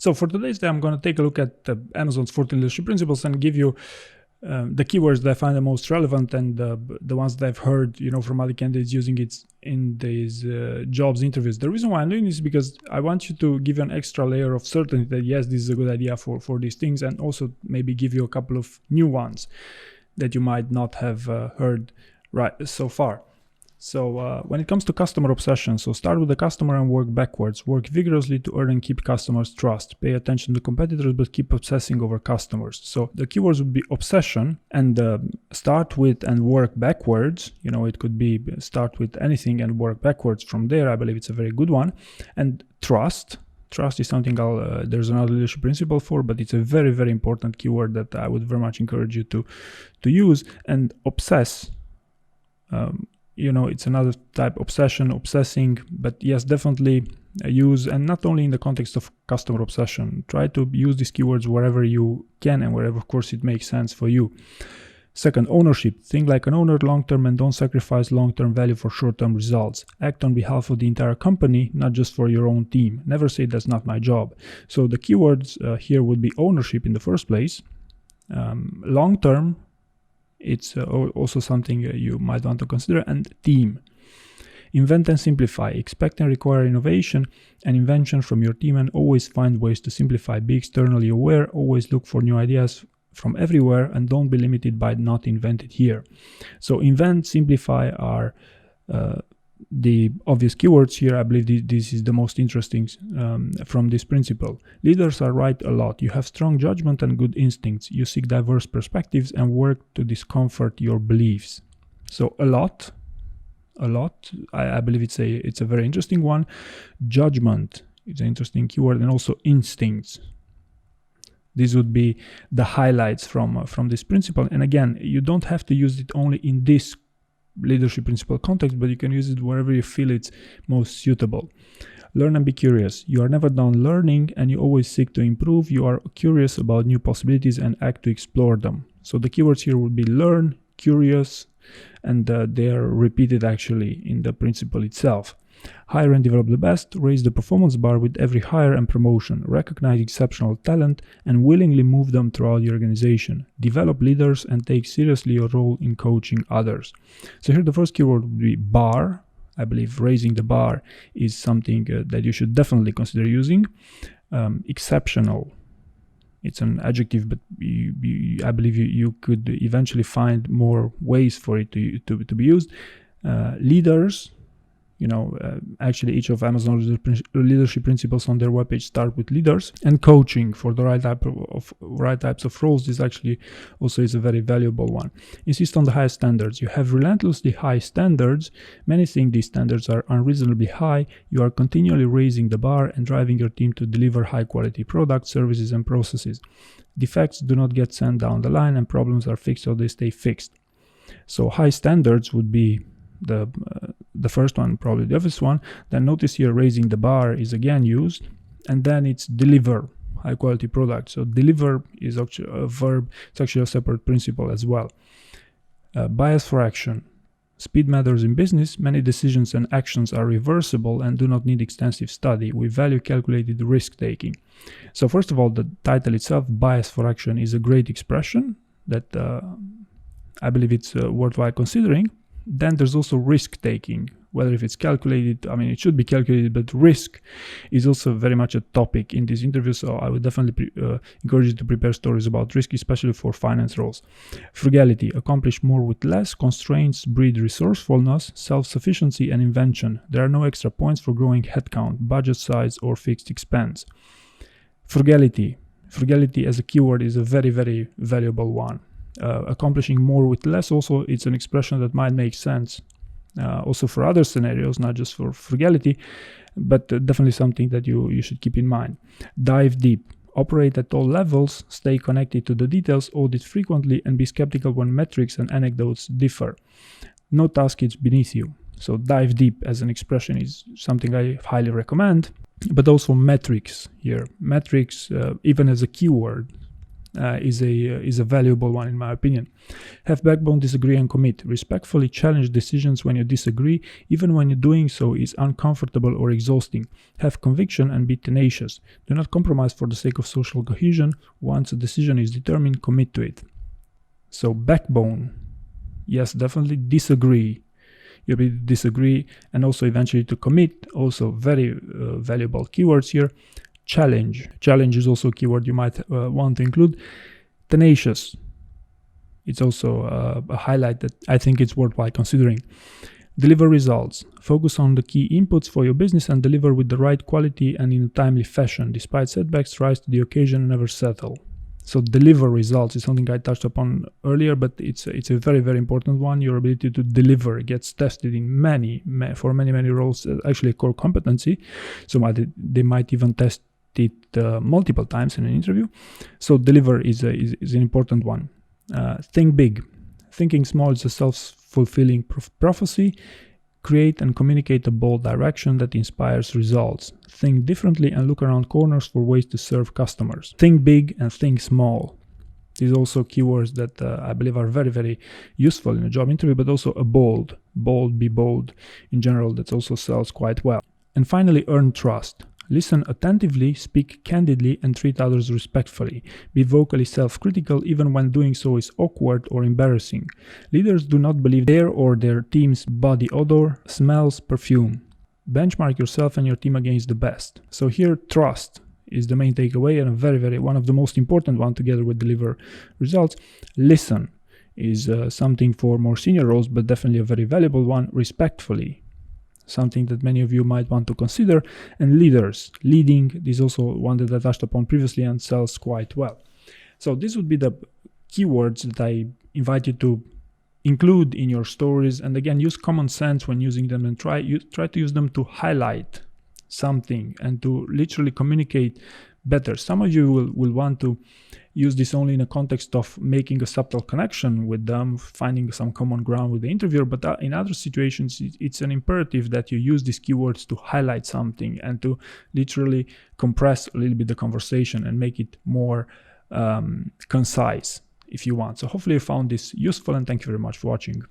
So for today's day, I'm going to take a look at Amazon's 14 leadership principles and give you the keywords that I find the most relevant and the ones that I've heard, from other candidates using it in these jobs interviews. The reason why I'm doing this is because I want you to give you an extra layer of certainty that yes, this is a good idea for these things, and also maybe give you a couple of new ones that you might not have heard right so far. So when it comes to customer obsession, so start with the customer and work backwards. Work vigorously to earn and keep customers' trust. Pay attention to competitors, but keep obsessing over customers. So the keywords would be obsession and start with and work backwards. It could be start with anything and work backwards from there. I believe it's a very good one. And trust. Trust is something there's another leadership principle for, but it's a very, very important keyword that I would very much encourage you to use. And obsess. It's another type, obsession, obsessing, but yes, definitely use, and not only in the context of customer obsession. Try to use these keywords wherever you can and wherever, of course, it makes sense for you. Second, ownership. Think like an owner long-term and don't sacrifice long-term value for short-term results. Act on behalf of the entire company, not just for your own team. Never say that's not my job. So the keywords here would be ownership in the first place, long-term. It's also something you might want to consider, and team. Invent and simplify. Expect and require innovation and invention from your team, and always find ways to simplify. Be externally aware. Always look for new ideas from everywhere, and don't be limited by not invented here. So invent, simplify are the obvious keywords here. I believe this is the most interesting from this principle. Leaders are right a lot. You have strong judgment and good instincts. You seek diverse perspectives and work to discomfort your beliefs. So a lot. I believe it's a very interesting one. Judgment is an interesting keyword, and also instincts. These would be the highlights from this principle. And again, you don't have to use it only in this leadership principle context, but you can use it wherever you feel it's most suitable. Learn and be curious. You are never done learning, and you always seek to improve. You are curious about new possibilities and act to explore them. So the keywords here would be learn, curious, and they are repeated actually in the principle itself. Hire and develop the best. Raise the performance bar with every hire and promotion. Recognize exceptional talent and willingly move them throughout the organization. Develop leaders and take seriously your role in coaching others. So here the first keyword would be bar. I believe raising the bar is something that you should definitely consider using. Exceptional. It's an adjective, but I believe you could eventually find more ways for it to be used. Leaders. Actually each of Amazon's leadership principles on their webpage start with leaders. And coaching for the right types of roles, this actually also is a very valuable one. Insist on the highest standards. You have relentlessly high standards. Many think these standards are unreasonably high. You are continually raising the bar and driving your team to deliver high quality products, services, and processes. Defects do not get sent down the line, and problems are fixed or they stay fixed. So high standards would be the first one, probably the obvious one. Then notice here raising the bar is again used, and then it's deliver high quality product. So deliver is actually a verb. It's actually a separate principle as well. Bias for action. Speed matters in business. Many decisions and actions are reversible and do not need extensive study. We value calculated risk taking. So first of all, the title itself, bias for action, is a great expression that I believe it's worthwhile considering. Then there's also risk taking, whether if it's calculated, it should be calculated, but risk is also very much a topic in this interview. So I would definitely encourage you to prepare stories about risk, especially for finance roles. Frugality, accomplish more with less. Constraints breed resourcefulness, self-sufficiency, and invention. There are no extra points for growing headcount, budget size, or fixed expense. Frugality as a keyword is a very, very valuable one. Accomplishing more with less, also it's an expression that might make sense also for other scenarios, not just for frugality, but definitely something that you should keep in mind. Dive deep. Operate at all levels, stay connected to the details, audit frequently, and be skeptical when metrics and anecdotes differ. No task is beneath you. So dive deep as an expression is something I highly recommend, but also metrics here. Metrics, even as a keyword, is a valuable one in my opinion. Have backbone, disagree and commit. Respectfully challenge decisions when you disagree, even when doing so is uncomfortable or exhausting. Have conviction and be tenacious. Do not compromise for the sake of social cohesion. Once a decision is determined, commit to it. So backbone, yes, definitely. Disagree, you will disagree, and also eventually to commit, also very valuable keywords here. Challenge is also a keyword you might want to include. Tenacious, it's also a highlight that I think it's worthwhile considering. Deliver results, focus on the key inputs for your business and deliver with the right quality and in a timely fashion. Despite setbacks, rise to the occasion and never settle. So deliver results is something I touched upon earlier, but it's a very, very important one. Your ability to deliver gets tested in many roles, actually a core competency. So they might even test it multiple times in an interview. So deliver is an important one. Think big. Thinking small is a self-fulfilling prophecy. Create and communicate a bold direction that inspires results. Think differently and look around corners for ways to serve customers. Think big and think small. These are also keywords that I believe are very, very useful in a job interview, but also a bold, be bold in general, that also sells quite well. And finally, earn trust. Listen attentively, speak candidly, and treat others respectfully. Be vocally self-critical even when doing so is awkward or embarrassing. Leaders do not believe their or their team's body odor, smells, perfume. Benchmark yourself and your team against the best. So here, trust is the main takeaway, and a very, one of the most important one together with deliver results. Listen is something for more senior roles, but definitely a very valuable one. Respectfully, something that many of you might want to consider. And leading is also one that I touched upon previously and sells quite well. So this would be the keywords that I invite you to include in your stories. And again, use common sense when using them, and try to use them to highlight something and to literally communicate better. Some of you will want to use this only in a context of making a subtle connection with them, finding some common ground with the interviewer, but in other situations, it's an imperative that you use these keywords to highlight something and to literally compress a little bit the conversation and make it more concise if you want. So hopefully you found this useful, and thank you very much for watching.